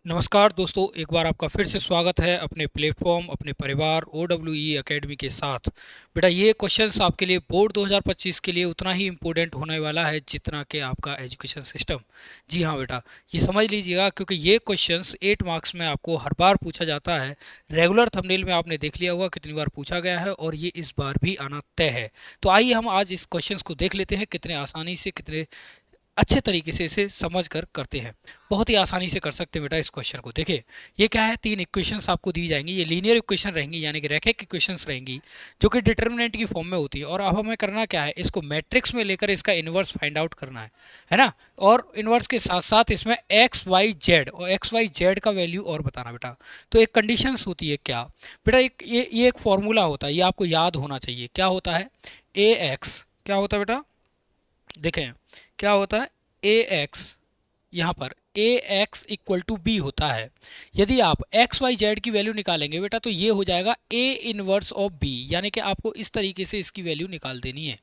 नमस्कार दोस्तों, एक बार आपका फिर से स्वागत है अपने प्लेटफॉर्म अपने परिवार OEE एकेडमी के साथ। बेटा, ये क्वेश्चंस आपके लिए बोर्ड 2025 के लिए उतना ही इम्पोर्टेंट होने वाला है जितना कि आपका एजुकेशन सिस्टम। जी हाँ बेटा, ये समझ लीजिएगा क्योंकि ये क्वेश्चंस 8 मार्क्स में आपको हर बार पूछा जाता है। रेगुलर थंबनेल में आपने देख लिया होगा कितनी बार पूछा गया है और ये इस बार भी आना तय है। तो आइए हम आज इस क्वेश्चंस को देख लेते हैं, कितने आसानी से कितने अच्छे तरीके से इसे समझ कर करते हैं। बहुत ही आसानी से कर सकते हैं बेटा। इस क्वेश्चन को देखिए, ये क्या है, 3 इक्वेशंस आपको दी जाएंगी। ये लीनियर इक्वेशन रहेंगी, यानी कि रैखिक इक्वेशंस रहेंगी जो कि डिटर्मिनेंट की फॉर्म में होती है। और अब हमें करना क्या है, इसको मैट्रिक्स में लेकर इसका इन्वर्स फाइंड आउट करना है ना। और इन्वर्स के साथ साथ इसमें एक्स वाई जेड और एक्स वाई जेड का वैल्यू और बताना बेटा। तो एक कंडीशंस होती है क्या बेटा, एक ये एक फॉर्मूला होता है, ये आपको याद होना चाहिए। क्या होता है, ए एक्स क्या होता है बेटा, देखें क्या होता है, ए एक्स, यहाँ पर ए एक्स इक्वल टू बी होता है। यदि आप एक्स वाई जेड की वैल्यू निकालेंगे बेटा तो ये हो जाएगा ए इनवर्स ऑफ बी, यानी कि आपको इस तरीके से इसकी वैल्यू निकाल देनी है।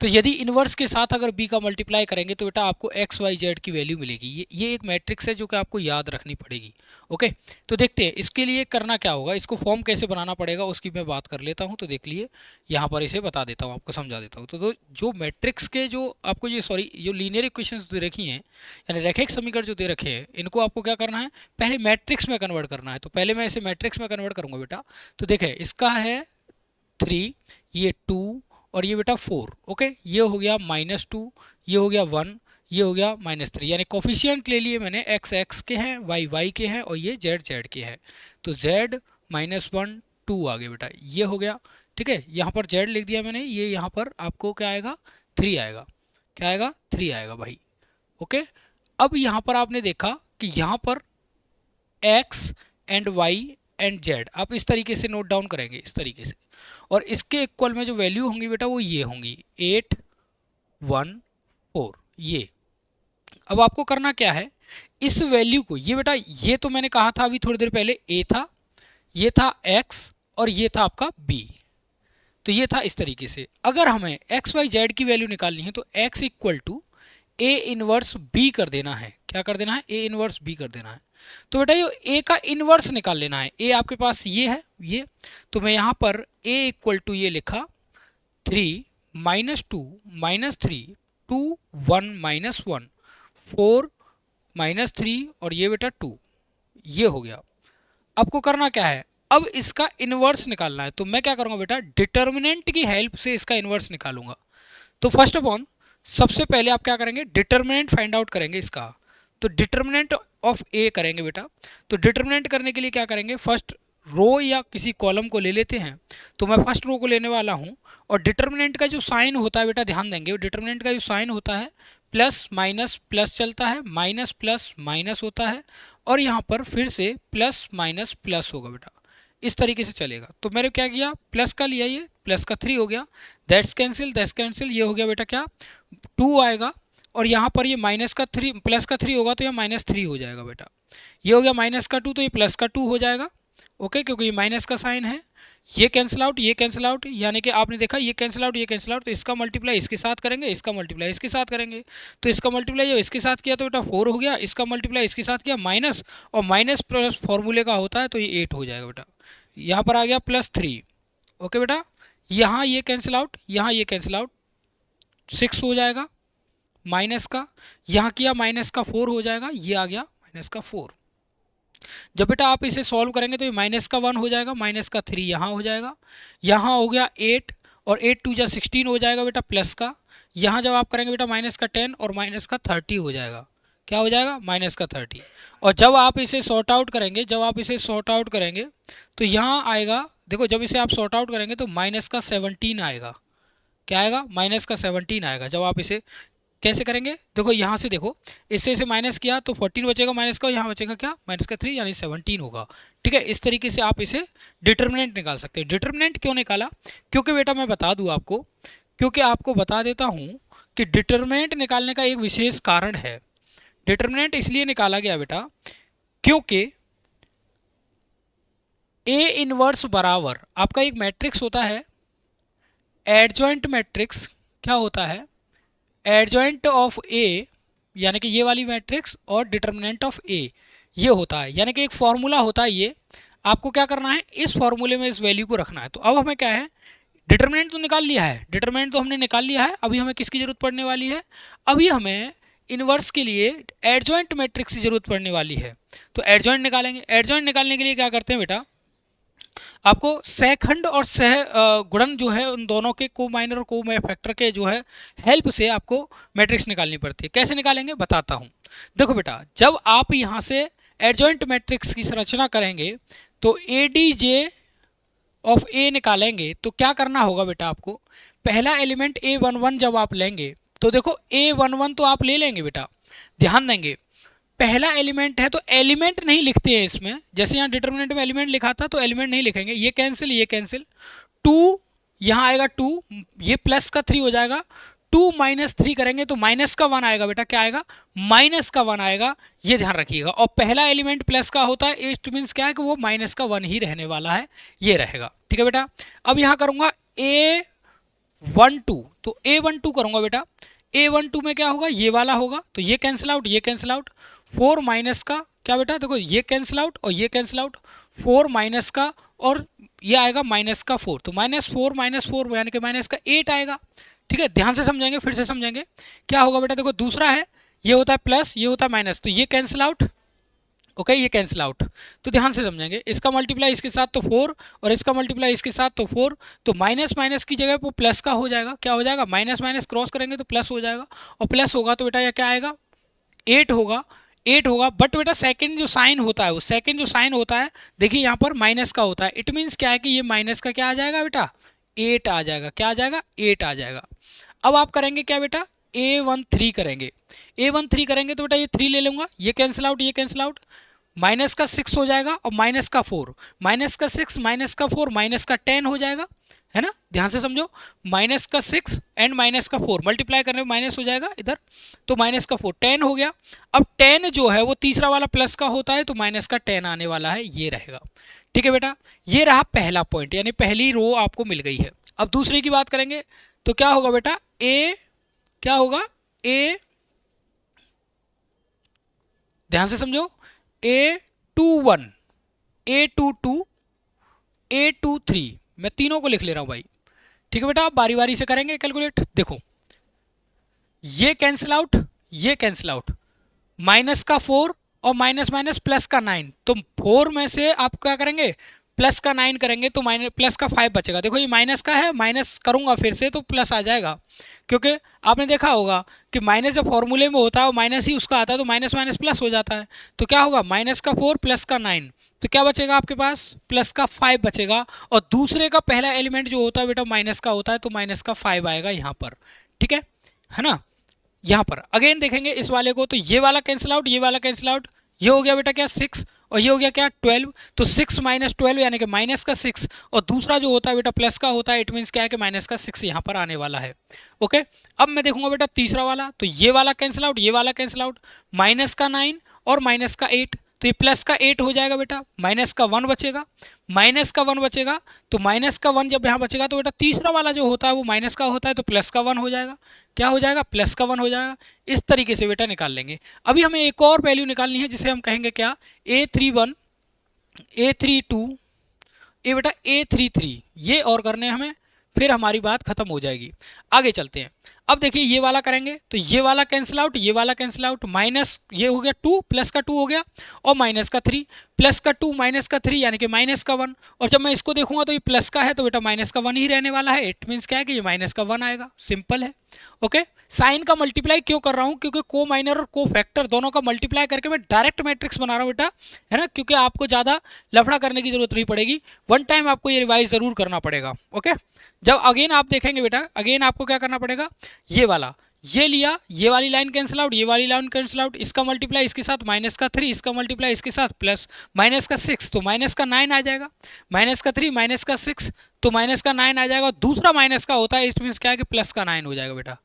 तो यदि इनवर्स के साथ अगर बी का मल्टीप्लाई करेंगे तो बेटा आपको एक्स वाई जेड की वैल्यू मिलेगी। ये एक मैट्रिक्स है जो कि आपको याद रखनी पड़ेगी। ओके, तो देखते हैं इसके लिए करना क्या होगा, इसको फॉर्म कैसे बनाना पड़ेगा उसकी मैं बात कर लेता हूँ। तो देख लिए, यहाँ पर इसे बता देता हूँ, आपको समझा देता हूँ। तो जो मैट्रिक्स के जो आपको ये सॉरी जो लीनियर इक्वेशंस दे रखी हैं, यानी रैखिक समीकरण जो दे रखे हैं, इनको आपको क्या करना है, पहले मैट्रिक्स में कन्वर्ट करना है। तो पहले मैं इसे मैट्रिक्स में कन्वर्ट करूंगा बेटा। तो देखें, इसका है 3, ये 2 और ये बेटा 4। ओके, ये हो गया -2, ये हो गया 1, ये हो गया -3। यानी कोफिशिएंट ले लिए मैंने, x x के हैं, y y के हैं और ये z z के हैं। तो z -1 2 आ गया बेटा, ये हो गया। ठीक है, यहाँ पर z लिख दिया मैंने, ये यहाँ पर आपको क्या आएगा, 3 आएगा। क्या आएगा, 3 आएगा भाई। ओके, अब यहाँ पर आपने देखा कि यहाँ पर x and y and z आप इस तरीके से नोट डाउन करेंगे, इस तरीके से। और इसके इक्वल में जो वैल्यू होंगी बेटा वो ये होंगी 8 1 4 ये। अब आपको करना क्या है, इस वैल्यू को, ये बेटा ये तो मैंने कहा था अभी थोड़ी देर पहले, a था, ये था x और ये था आपका b। तो ये था इस तरीके से। अगर हमें एक्स वाई जेड की वैल्यू निकालनी है तो x equal to A inverse B कर देना है। क्या कर देना है, ए इनवर्स बी कर देना है। तो बेटा ये ए का इनवर्स निकाल लेना है। ए आपके पास ये है, ये तो मैं यहाँ पर ए इक्वल टू ये लिखा 3 -2 -3 2 1 -1 4 -3 और ये बेटा 2, ये हो गया। आपको करना क्या है, अब इसका इनवर्स निकालना है। तो मैं क्या करूंगा बेटा, डिटर्मिनेंट की हेल्प से इसका इनवर्स निकालूंगा। तो फर्स्ट ऑफ ऑल सबसे पहले आप क्या करेंगे, डिटर्मिनेंट फाइंड आउट करेंगे इसका। तो डिटर्मिनेंट ऑफ ए करेंगे बेटा। तो डिटर्मिनेंट करने के लिए क्या करेंगे, फर्स्ट रो या किसी कॉलम को ले लेते हैं। तो मैं फर्स्ट रो को लेने वाला हूं और डिटर्मिनेंट का जो साइन होता है बेटा, ध्यान देंगे, डिटर्मिनेंट का जो साइन होता है प्लस माइनस प्लस चलता है, माइनस प्लस माइनस होता है और यहाँ पर फिर से प्लस माइनस प्लस होगा बेटा, इस तरीके से चलेगा। तो मैंने क्या किया, प्लस का लिया, ये प्लस का 3 हो गया, दैट्स कैंसिल, ये हो गया बेटा क्या, 2 आएगा। और यहाँ पर ये माइनस का 3 प्लस का 3 होगा तो ये -3 हो जाएगा बेटा। ये हो गया माइनस का 2 तो ये प्लस का 2 हो जाएगा। ओके, क्योंकि ये माइनस का साइन है। ये कैंसिल आउट, ये कैंसिल आउट, यानी कि आपने देखा ये कैंसिल आउट, ये कैंसिल आउट। तो इसका मल्टीप्लाई इसके साथ करेंगे, इसका मल्टीप्लाई इसके साथ करेंगे। तो इसका मल्टीप्लाई जब इसके साथ किया तो बेटा 4 हो गया, इसका मल्टीप्लाई इसके साथ किया माइनस, और माइनस प्लस फॉर्मूले का होता है तो ये 8 हो जाएगा बेटा। यहाँ पर आ गया +3। ओके बेटा, यहाँ ये कैंसिल आउट, यहाँ ये कैंसिल आउट, 6 हो जाएगा माइनस का, यहाँ किया माइनस का 4 हो जाएगा, ये आ गया माइनस का 4। जब बेटा आप इसे सॉल्व करेंगे तो ये माइनस का 1 हो जाएगा, माइनस का 3 यहाँ हो जाएगा, यहाँ हो गया 8 और 8 2 जा 16 हो जाएगा बेटा प्लस का। यहाँ जब आप करेंगे बेटा माइनस का 10 और माइनस का 30 हो जाएगा। क्या हो जाएगा, माइनस का 30। और जब आप इसे सॉर्ट आउट करेंगे, जब आप इसे सॉर्ट आउट करेंगे तो यहाँ आएगा, देखो जब इसे आप सॉर्ट आउट करेंगे तो माइनस का 17 आएगा। क्या आएगा, माइनस का 17 आएगा। जब आप इसे कैसे करेंगे, देखो यहाँ से देखो, इससे इसे माइनस किया तो 14 बचेगा माइनस का, यहाँ बचेगा क्या, माइनस का 3 यानी 17 होगा। ठीक है, इस तरीके से आप इसे डिटर्मिनेंट निकाल सकते हैं। डिटर्मिनेंट क्यों निकाला, क्योंकि बेटा मैं बता दूँ आपको, क्योंकि आपको बता देता हूँ कि डिटर्मिनेंट निकालने का एक विशेष कारण है। डिटर्मिनेंट इसलिए निकाला गया बेटा क्योंकि ए इनवर्स बराबर आपका एक मैट्रिक्स होता है, एडजॉइंट मैट्रिक्स। क्या होता है, एडजॉइंट ऑफ ए, यानी कि ये वाली मैट्रिक्स और डिटर्मिनेंट ऑफ ए, ये होता है, यानी कि एक फॉर्मूला होता है ये, आपको क्या करना है, इस फॉर्मूले में इस वैल्यू को रखना है। तो अब हमें क्या है, डिटरमिनेंट तो निकाल लिया है, डिटरमिनेंट तो हमने निकाल लिया है, अभी हमें किसकी जरूरत पड़ने वाली है, अभी हमें इनवर्स के लिए एडजॉइंट मैट्रिक्स की जरूरत पड़ने वाली है। तो एडजॉइंट निकालेंगे, एडजॉइंट निकालने के लिए क्या करते हैं बेटा, आपको सहखंड और सह गुणन जो है उन दोनों के को माइनर और को फैक्टर के जो है हेल्प से आपको मैट्रिक्स निकालनी पड़ती है। कैसे निकालेंगे बताता हूँ। देखो बेटा, जब आप यहाँ से एडजॉइंट मैट्रिक्स की संरचना करेंगे तो ए डी जे ऑफ ए निकालेंगे तो क्या करना होगा बेटा, आपको पहला एलिमेंट A11 जब आप लेंगे तो देखो A11 तो आप ले लेंगे बेटा, ध्यान देंगे पहला एलिमेंट है तो एलिमेंट नहीं लिखते हैं इसमें, जैसे यहाँ डिटरमिनेंट में एलिमेंट लिखा था तो एलिमेंट नहीं लिखेंगे, ये कैंसिल ये कैंसिल, 2 यहाँ आएगा 2, ये प्लस का 3 हो जाएगा, 2 माइनस 3 करेंगे तो माइनस का 1 आएगा बेटा, क्या आएगा माइनस का 1 आएगा, ये ध्यान रखिएगा। और पहला एलिमेंट प्लस का होता है, इट मीन्स क्या है कि वो माइनस का 1 ही रहने वाला है, ये रहेगा। ठीक है बेटा, अब यहाँ करूँगा A12, तो A12 करूँगा बेटा, A12 में क्या होगा, ये वाला होगा तो ये कैंसिल आउट ये कैंसिल आउट, 4 माइनस का क्या बेटा, देखो ये कैंसिल आउट और ये कैंसिल आउट, 4 माइनस का और ये आएगा माइनस का 4, तो -4 -4 यानी कि माइनस का 8 आएगा। ठीक है, ध्यान से समझेंगे, फिर से समझेंगे क्या होगा बेटा, देखो दूसरा है, ये होता है प्लस ये होता है माइनस, तो ये कैंसिल आउट, ओके ये कैंसिल आउट, तो ध्यान से समझेंगे, इसका मल्टीप्लाई इसके साथ तो 4 और इसका मल्टीप्लाई इसके साथ तो 4, तो माइनस माइनस की जगह वो प्लस का हो जाएगा, क्या हो जाएगा माइनस माइनस क्रॉस करेंगे तो प्लस हो जाएगा, और प्लस होगा तो बेटा यह क्या आएगा 8 होगा, 8 होगा। बट बेटा सेकंड जो साइन होता है, वो सेकंड जो साइन होता है देखिए यहाँ पर माइनस का होता है, इट मीन्स क्या है कि ये माइनस का क्या आ जाएगा बेटा 8 आ जाएगा, क्या आ जाएगा 8 आ जाएगा। अब आप करेंगे क्या बेटा A13 करेंगे, A13 करेंगे तो बेटा ये 3 ले लूँगा, ये कैंसिल आउट ये कैंसिल आउट, माइनस का 6 हो जाएगा और माइनस का 4, माइनस का 6 माइनस का 4 माइनस का 10 हो जाएगा, है ना, ध्यान से समझो, माइनस का 6 एंड माइनस का 4 मल्टीप्लाई करने में माइनस हो जाएगा इधर, तो माइनस का 4 10 हो गया। अब 10 जो है वो तीसरा वाला प्लस का होता है तो माइनस का 10 आने वाला है, ये रहेगा। ठीक है बेटा, ये रहा पहला पॉइंट, यानी पहली रो आपको मिल गई है। अब दूसरे की बात करेंगे तो क्या होगा बेटा, ए क्या होगा, ए ध्यान से समझो, A21 A22 A23, मैं तीनों को लिख ले रहा हूं भाई। ठीक है बेटा, आप बारी बारी से करेंगे कैलकुलेट, देखो ये कैंसिल आउट ये कैंसिल आउट, माइनस का 4 और माइनस माइनस प्लस का 9, तो 4 में से आप क्या करेंगे प्लस का 9 करेंगे तो माइनस प्लस का 5 बचेगा, देखो ये माइनस का है, माइनस करूंगा फिर से तो प्लस आ जाएगा, क्योंकि आपने देखा होगा कि माइनस जब फॉर्मूले में होता है और माइनस ही उसका आता है तो माइनस माइनस प्लस हो जाता है, तो क्या होगा माइनस का 4 प्लस का 9, तो क्या बचेगा आपके पास प्लस का 5 बचेगा, और दूसरे का पहला एलिमेंट जो होता है बेटा माइनस का होता है तो माइनस का 5 आएगा यहाँ पर। ठीक है ना, यहाँ पर अगेन देखेंगे इस वाले को, तो ये वाला कैंसिल आउट ये वाला कैंसिल आउट, ये हो गया बेटा क्या 6 और ये हो गया क्या 12, तो 6 माइनस 12 यानी कि माइनस का 6, और दूसरा जो होता है बेटा प्लस का होता है, इट मीन्स क्या है कि माइनस का 6 यहाँ पर आने वाला है। ओके, अब मैं देखूंगा बेटा तीसरा वाला, तो ये वाला कैंसिल आउट ये वाला कैंसिल आउट, माइनस का 9 और माइनस का 8, तो ये प्लस का 8 हो जाएगा बेटा, माइनस का 1 बचेगा, माइनस का 1 बचेगा, तो माइनस का 1 जब यहाँ बचेगा तो बेटा तीसरा वाला जो होता है वो माइनस का होता है तो प्लस का 1 हो जाएगा, क्या हो जाएगा प्लस का 1 हो जाएगा। इस तरीके से बेटा निकाल लेंगे। अभी हमें एक और वैल्यू निकालनी है जिसे हम कहेंगे क्या A31 A32 ये बेटा A33, ये और करने हमें, फिर हमारी बात खत्म हो जाएगी। आगे चलते हैं, अब देखिए ये वाला करेंगे तो ये वाला कैंसिल आउट ये वाला कैंसिल आउट, माइनस ये हो गया 2 प्लस का 2 हो गया और माइनस का 3, प्लस का 2 माइनस का 3 यानी कि माइनस का 1, और जब मैं इसको देखूंगा तो ये प्लस का है तो बेटा माइनस का 1 ही रहने वाला है, इट मीन्स क्या है कि ये माइनस का 1 आएगा, सिंपल है। ओके, साइन का मल्टीप्लाई क्यों कर रहा हूं, क्योंकि को माइनर और को फैक्टर दोनों का मल्टीप्लाई करके मैं डायरेक्ट मैट्रिक्स बना रहा हूं बेटा, है ना, क्योंकि आपको ज़्यादा लफड़ा करने की जरूरत नहीं पड़ेगी, वन टाइम आपको ये रिवाइज जरूर करना पड़ेगा। ओके, जब अगेन आप देखेंगे बेटा, अगेन आपको क्या करना पड़ेगा, ये वाला ये लिया, ये वाली लाइन कैंसिल आउट ये वाली लाइन कैंसिल आउट, इसका मल्टीप्लाई इसके साथ माइनस का 3, इसका मल्टीप्लाई इसके साथ प्लस माइनस का 6, तो माइनस का 9 आ जाएगा, माइनस का 3 माइनस का 6 तो माइनस का 9 आ जाएगा, दूसरा माइनस का होता है, इस मीन्स क्या है कि प्लस का 9 हो जाएगा बेटा,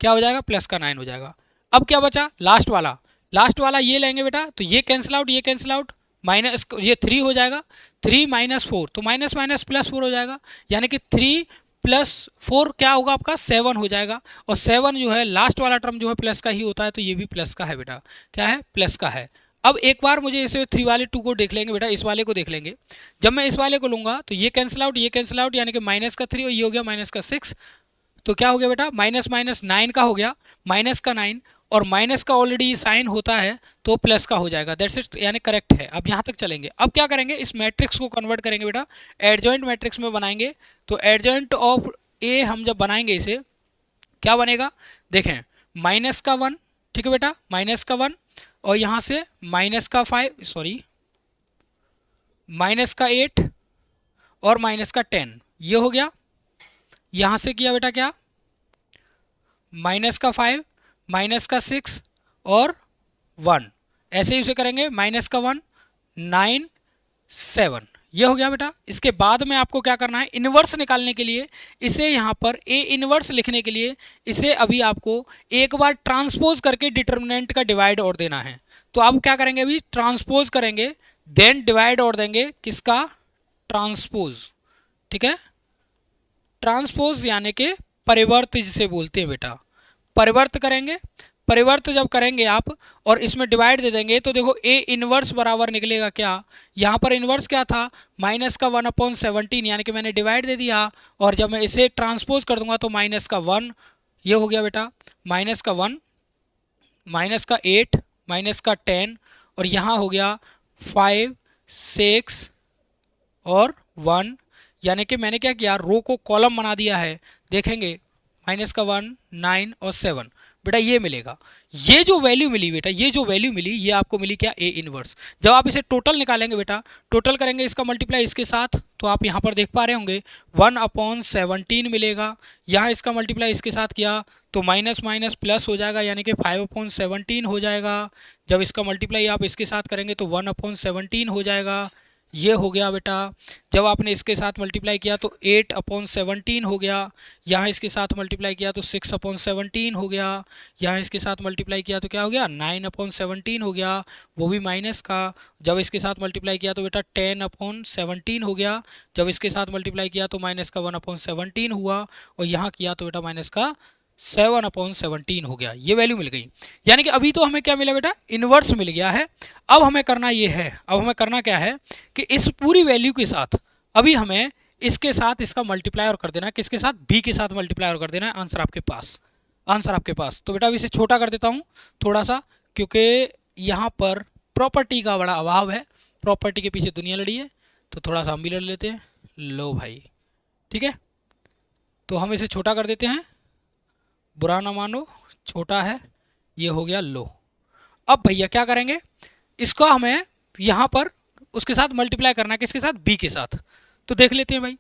क्या हो जाएगा प्लस का 9 हो जाएगा। अब क्या बचा लास्ट वाला, लास्ट वाला ये लेंगे बेटा, तो ये कैंसिल आउट ये कैंसिल आउट, माइनस ये 3 हो जाएगा, 3 माइनस 4 तो माइनस माइनस प्लस 4 हो जाएगा, यानी कि 3 प्लस 4 क्या होगा आपका 7 हो जाएगा, और 7 जो है लास्ट वाला टर्म जो है प्लस का ही होता है, तो ये भी प्लस का है बेटा, क्या है प्लस का है। अब एक बार मुझे इसे 3 वाले 2 को देख लेंगे बेटा, इस वाले को देख लेंगे। जब मैं इस वाले को लूंगा तो ये कैंसिल आउट, ये कैंसिल आउट, यानी कि माइनस का 3 और ये हो गया माइनस का 6। तो क्या हो गया बेटा, माइनस माइनस 9 का हो गया, माइनस का 9, और माइनस का ऑलरेडी साइन होता है तो प्लस का हो जाएगा। दैट्स इट, यानी करेक्ट है। अब यहाँ तक चलेंगे। अब क्या करेंगे, इस मैट्रिक्स को कन्वर्ट करेंगे बेटा, एडजॉइंट मैट्रिक्स में बनाएंगे। तो एडजॉइंट ऑफ ए हम जब बनाएंगे इसे, क्या बनेगा, देखें, माइनस का 1, ठीक है बेटा, माइनस का 1, और यहाँ से माइनस का 5, सॉरी माइनस का 8 और माइनस का 10, ये हो गया। यहाँ से किया बेटा क्या, माइनस का 5, माइनस का 6 और 1, ऐसे ही उसे करेंगे, माइनस का 1, 9, 7, ये हो गया बेटा। इसके बाद में आपको क्या करना है, इन्वर्स निकालने के लिए इसे यहाँ पर ए इन्वर्स लिखने के लिए इसे अभी आपको एक बार ट्रांसपोज करके डिटर्मिनेंट का डिवाइड और देना है। तो आप क्या करेंगे, अभी ट्रांसपोज करेंगे, देन डिवाइड और देंगे, किसका, ट्रांसपोज, ठीक है, ट्रांसपोज यानी कि परिवर्त जिसे बोलते हैं बेटा, परिवर्त करेंगे। परिवर्त जब करेंगे आप और इसमें डिवाइड दे देंगे तो देखो ए इनवर्स बराबर निकलेगा क्या, यहाँ पर इनवर्स क्या था, माइनस का 1/17, यानी कि मैंने डिवाइड दे दिया, और जब मैं इसे ट्रांसपोज कर दूंगा तो माइनस का 1, ये हो गया बेटा, माइनस का 1, माइनस का 8, माइनस का 10, और यहाँ हो गया 5, 6 और 1, यानी कि मैंने क्या किया, रो को कॉलम बना दिया है। देखेंगे माइनस का 1, 9 और 7, बेटा ये मिलेगा। ये जो वैल्यू मिली बेटा, ये जो वैल्यू मिली ये आपको मिली क्या, ए इनवर्स। जब आप इसे टोटल निकालेंगे बेटा, टोटल करेंगे इसका मल्टीप्लाई इसके साथ, तो आप यहाँ पर देख पा रहे होंगे 1/17 मिलेगा। यहाँ इसका मल्टीप्लाई इसके साथ किया तो माइनस माइनस प्लस हो जाएगा, यानी कि 5/17 हो जाएगा। जब इसका मल्टीप्लाई आप इसके साथ करेंगे तो 1/17 हो जाएगा, ये हो गया बेटा। जब आपने इसके साथ मल्टीप्लाई किया तो 8/17 हो गया, यहाँ इसके साथ मल्टीप्लाई किया तो 6/17 हो गया, यहाँ इसके साथ मल्टीप्लाई किया तो क्या हो गया, 9/17 हो गया, वो भी माइनस का। जब इसके साथ मल्टीप्लाई किया तो बेटा 10/17 हो गया, जब इसके साथ मल्टीप्लाई किया तो माइनस का 1/17 हुआ, और यहाँ किया तो बेटा माइनस का 7/17 हो गया। ये वैल्यू मिल गई, यानी कि अभी तो हमें क्या मिला बेटा, इनवर्स मिल गया है। अब हमें करना ये है, अब हमें करना क्या है कि इस पूरी वैल्यू के साथ अभी हमें इसके साथ इसका मल्टीप्लाई और कर देना है, किसके साथ, बी के साथ मल्टीप्लाई और कर देना है। आंसर आपके पास, आंसर आपके पास। तो बेटा अभी इसे छोटा कर देता हूँ थोड़ा सा, क्योंकि यहाँ पर प्रॉपर्टी का बड़ा अभाव है, प्रॉपर्टी के पीछे दुनिया लड़ी है, तो थोड़ा सा हम भी लड़ लेते हैं। लो भाई, ठीक है, तो हम इसे छोटा कर देते हैं, बुरा ना मानो, छोटा है, ये हो गया लो। अब भैया क्या करेंगे, इसको हमें यहाँ पर उसके साथ मल्टीप्लाई करना है, किसके साथ, बी के साथ। तो देख लेते हैं भाई,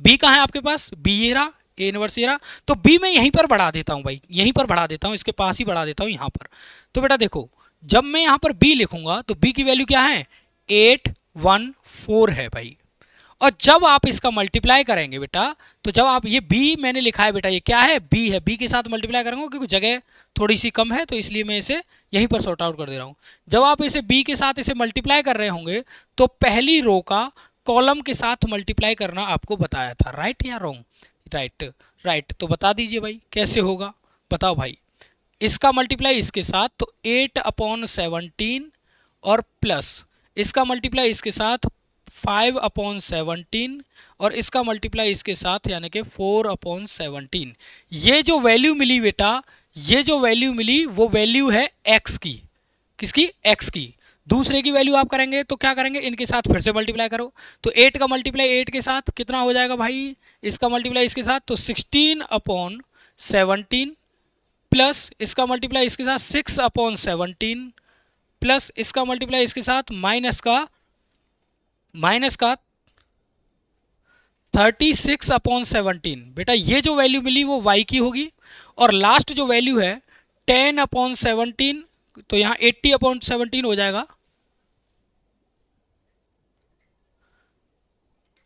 बी कहाँ है आपके पास, बी ये रहा, ए इनवर्स ये रहा, तो बी मैं यहीं पर बढ़ा देता हूँ भाई, यहीं पर बढ़ा देता हूँ, इसके पास ही बढ़ा देता हूँ यहाँ पर। तो बेटा देखो, जब मैं यहाँ पर बी लिखूंगा तो बी की वैल्यू क्या है, 814 है भाई। और जब आप इसका मल्टीप्लाई करेंगे बेटा, तो जब आप ये b मैंने लिखा है बेटा, ये क्या है, b है, b के साथ मल्टीप्लाई करूंगा क्योंकि जगह थोड़ी सी कम है, तो इसलिए मैं इसे यहीं पर सॉर्ट आउट कर दे रहा हूँ। जब आप इसे b के साथ इसे मल्टीप्लाई कर रहे होंगे तो पहली रो का कॉलम के साथ मल्टीप्लाई करना आपको बताया था, राइट या रॉन्ग, राइट, राइट। तो बता दीजिए भाई कैसे होगा, बताओ भाई। इसका मल्टीप्लाई इसके साथ तो 8/17 और प्लस इसका मल्टीप्लाई इसके साथ 5/17 और इसका मल्टीप्लाई इसके साथ यानी कि 4/17। ये जो वैल्यू मिली बेटा, ये जो वैल्यू मिली वो वैल्यू है x की, किसकी, x की। दूसरे की वैल्यू आप करेंगे तो क्या करेंगे, इनके साथ फिर से मल्टीप्लाई करो, तो 8 का मल्टीप्लाई 8 के साथ कितना हो जाएगा भाई, इसका मल्टीप्लाई इसके साथ तो 16/17 प्लस इसका मल्टीप्लाई इसके साथ 6/17 प्लस इसका मल्टीप्लाई इसके साथ माइनस का 36/17। बेटा ये जो वैल्यू मिली वो y की होगी, और लास्ट जो वैल्यू है 10/17, तो यहाँ 80/17 हो जाएगा,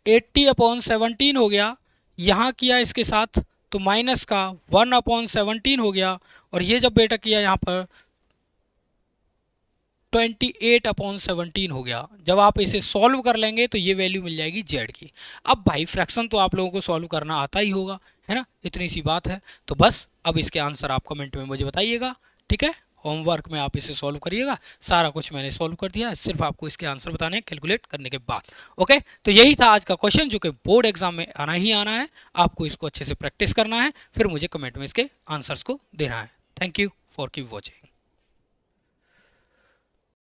80/17 हो गया। यहाँ किया इसके साथ तो माइनस का 1/17 हो गया, और ये जब बेटा किया यहाँ पर 28/17 हो गया। जब आप इसे सॉल्व कर लेंगे तो ये वैल्यू मिल जाएगी z की। अब भाई फ्रैक्शन तो आप लोगों को सॉल्व करना आता ही होगा, है ना, इतनी सी बात है। तो बस अब इसके आंसर आप कमेंट में मुझे बताइएगा, ठीक है। होमवर्क में आप इसे सॉल्व करिएगा। सारा कुछ मैंने सॉल्व कर दिया है, सिर्फ आपको इसके आंसर बताने हैं कैलकुलेट करने के बाद। ओके, तो यही था आज का क्वेश्चन जो कि बोर्ड एग्जाम में आना ही आना है। आपको इसको अच्छे से प्रैक्टिस करना है, फिर मुझे कमेंट में इसके आंसर्स को देना है। Thank you for keep watching.